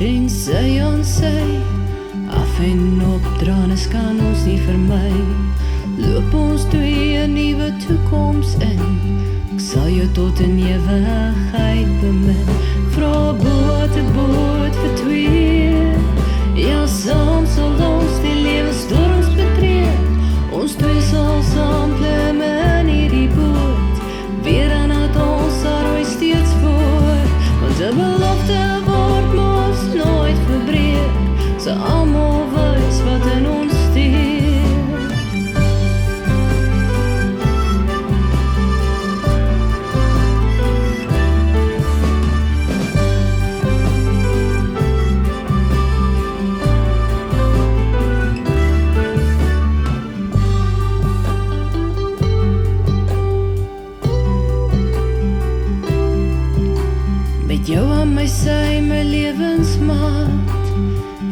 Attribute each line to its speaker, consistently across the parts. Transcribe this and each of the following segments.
Speaker 1: en sy aan sy, af en op dranes kan ons nie vermy. Loop ons twee 'n nuwe toekoms in, ek sal jou tot in ewigheid bemin. Vra boot vir twee, ja saam sal ons die lewenstorms betree. Ons twee sal saam klim in hierdie boot, weer en uit ons sal rooi steeds voort, want 'n belofte word mos nooit verbreek, so almal wys wat in ons steek. Jou aan my sy, my lewensmaat,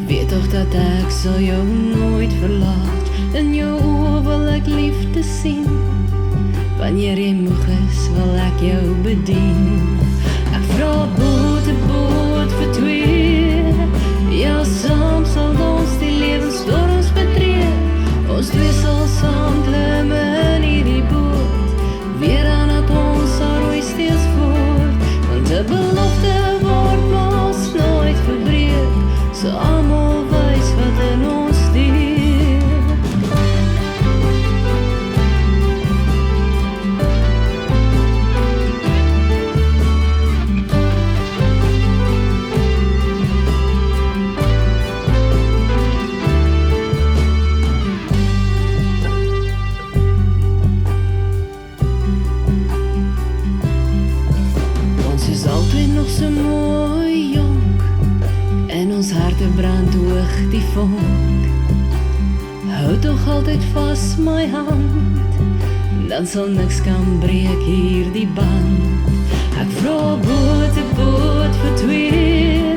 Speaker 1: weet toch dat ek sal jou nooit verlaat. In jou oë wil ek liefde sien, wanneer jy moeg is, wil ek jou bedien. Ek vra boot vir twee, ja saam sal ons die lewensstorms betree. Ons twee sal saam klim in hierdie boot, weer aan het ons sal rooi steeds voort, want 'n belofte word mos nooit verbreek, so almal wys wat in ons steek. Ons is altyd nog so mooi jonk, en ons harte brand hoog die vonk. Hou toch altyd vas my hand, dan sal niks kan breek hier die band. Ek vra boot vir twee,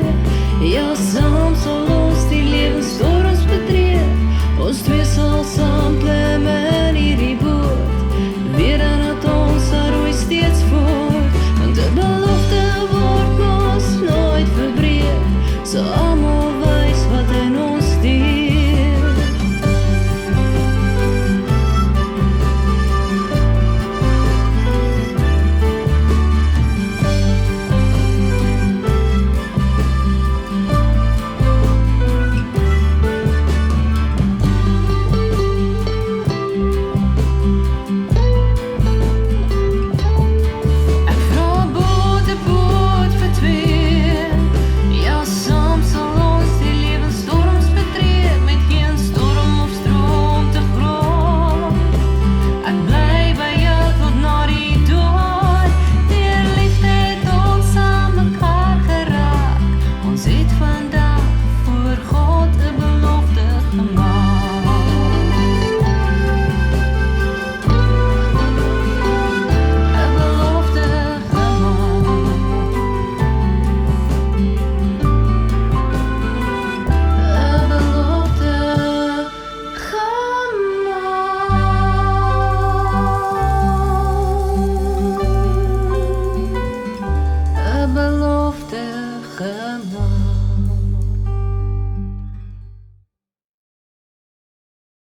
Speaker 1: ja saam sal ons die lewensstorms betree. Ons twee sal saam klim